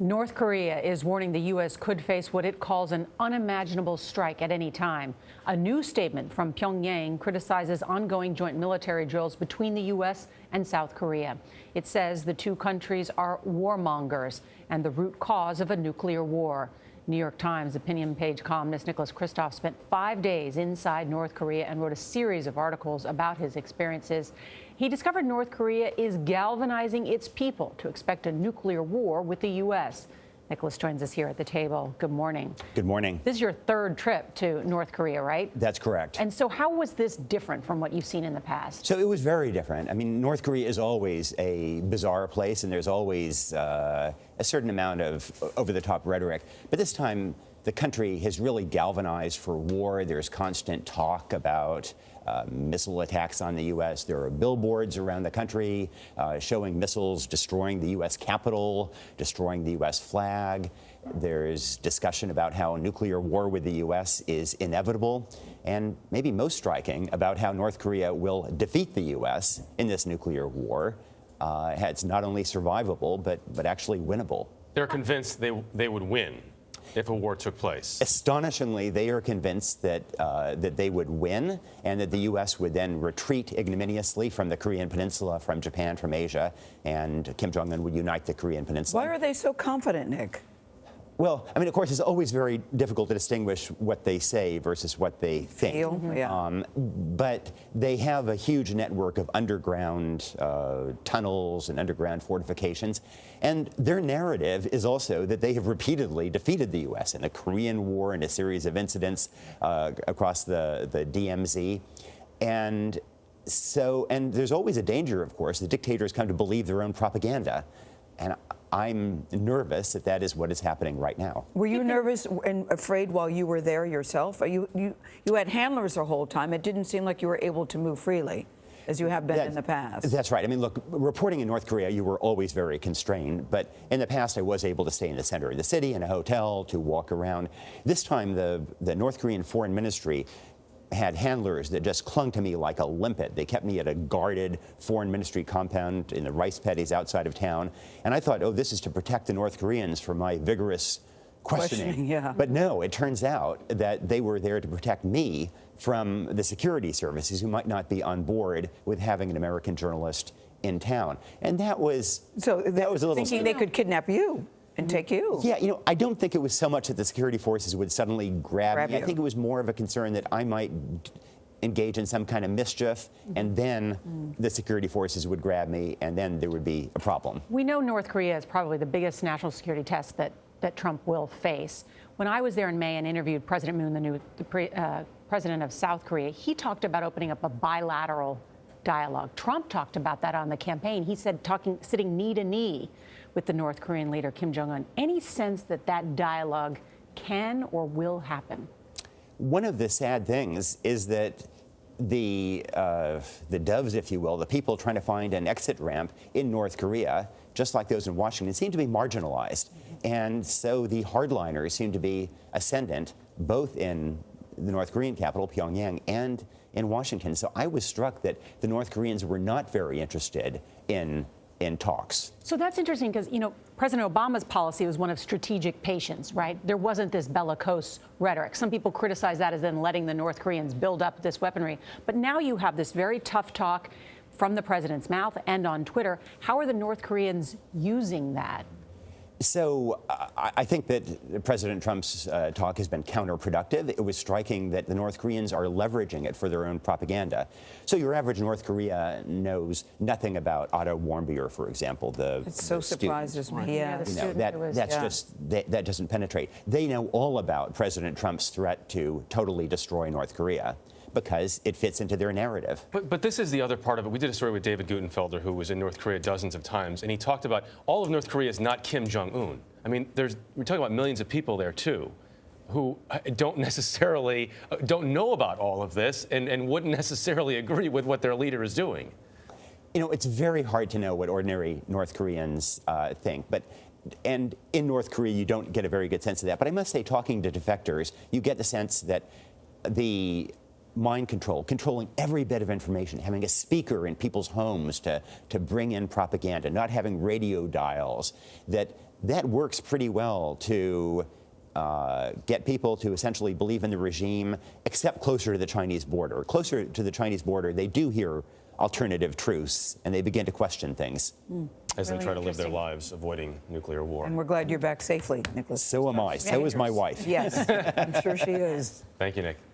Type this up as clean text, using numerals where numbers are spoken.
North Korea is warning the U.S. could face what it calls an unimaginable strike at any time. A new statement from Pyongyang criticizes ongoing joint military drills between the U.S. and South Korea. It says the two countries are warmongers and the root cause of a nuclear war. New York Times opinion page columnist Nicholas Kristof spent 5 days inside North Korea and wrote a series of articles about his experiences. He discovered North Korea is galvanizing its people to expect a nuclear war with the U.S. Nicholas joins us here at the table. Good morning. Good morning. This is your third trip to North Korea, right? That's correct. And so how was this different from what you've seen in the past? So it was very different. I mean, North Korea is always a bizarre place, and there's always a certain amount of over-the-top rhetoric. But this time, the country has really galvanized for war. There's constant talk about missile attacks on the U.S. There are billboards around the country showing missiles destroying the U.S. Capitol, destroying the U.S. flag. There's discussion about how a nuclear war with the U.S. is inevitable, and maybe most striking, about how North Korea will defeat the U.S. in this nuclear war. It's not only survivable, but actually winnable. They're convinced they would win if a war took place. Astonishingly, they are convinced that they would win, and that the U.S. would then retreat ignominiously from the Korean Peninsula, from Japan, from Asia, and Kim Jong-un would unite the Korean Peninsula. Why are they so confident, Nick? Well, I mean, of course, it's always very difficult to distinguish what they say versus what they think. Yeah. But they have a huge network of underground tunnels and underground fortifications. And their narrative is also that they have repeatedly defeated the U.S. in the Korean War and a series of incidents across the DMZ. And there's always a danger, of course, that dictators come to believe their own propaganda. And I'm nervous that is what is happening right now. Were you nervous and afraid while you were there yourself? You had handlers the whole time. It didn't seem like you were able to move freely, as you have been in the past. That's right. I mean, look, reporting in North Korea, you were always very constrained. But in the past, I was able to stay in the center of the city, in a hotel, to walk around. This time, the North Korean Foreign Ministry had handlers that just clung to me like a limpet. They kept me at a guarded foreign ministry compound in the rice paddies outside of town. And I thought, oh, this is to protect the North Koreans from my vigorous questioning. Yeah. But no, it turns out that they were there to protect me from the security services who might not be on board with having an American journalist in town. And that was a little thinking they could kidnap you and take you. Yeah, I don't think it was so much that the security forces would suddenly grab me. I think it was more of a concern that I might engage in some kind of mischief, and then the security forces would grab me, and then there would be a problem. We know North Korea is probably the biggest national security test that Trump will face. When I was there in May and interviewed President Moon, the president of South Korea, he talked about opening up a bilateral dialogue. Trump talked about that on the campaign. He said sitting knee to knee with the North Korean leader, Kim Jong-un. Any sense that dialogue can or will happen? One of the sad things is that the doves, if you will, the people trying to find an exit ramp in North Korea, just like those in Washington, seem to be marginalized. And so the hardliners seem to be ascendant, both in the North Korean capital, Pyongyang, and in Washington. So I was struck that the North Koreans were not very interested in talks. So that's interesting because, President Obama's policy was one of strategic patience, right? There wasn't this bellicose rhetoric. Some people criticize that as then letting the North Koreans build up this weaponry. But now you have this very tough talk from the president's mouth and on Twitter. How are the North Koreans using that? So I think that President Trump's talk has been counterproductive. It was striking that the North Koreans are leveraging it for their own propaganda. So your average North Korea knows nothing about Otto Warmbier, for example. It so surprises me. Yeah, that doesn't penetrate. They know all about President Trump's threat to totally destroy North Korea, because it fits into their narrative. But this is the other part of it. We did a story with David Gutenfelder, who was in North Korea dozens of times, and he talked about all of North Korea is not Kim Jong-un. I mean, we're talking about millions of people there, too, who don't know about all of this and wouldn't necessarily agree with what their leader is doing. It's very hard to know what ordinary North Koreans think, and in North Korea, you don't get a very good sense of that. But I must say, talking to defectors, you get the sense that the mind control, controlling every bit of information, having a speaker in people's homes to bring in propaganda, not having radio dials, that that works pretty well to get people to essentially believe in the regime, except closer to the Chinese border. Closer to the Chinese border, they do hear alternative truths, and they begin to question things. As they Really try to live their interesting. lives avoiding nuclear war. And we're glad you're back safely, Nicholas. So am I. So is my wife. Yes, I'm sure she is. Thank you, Nick.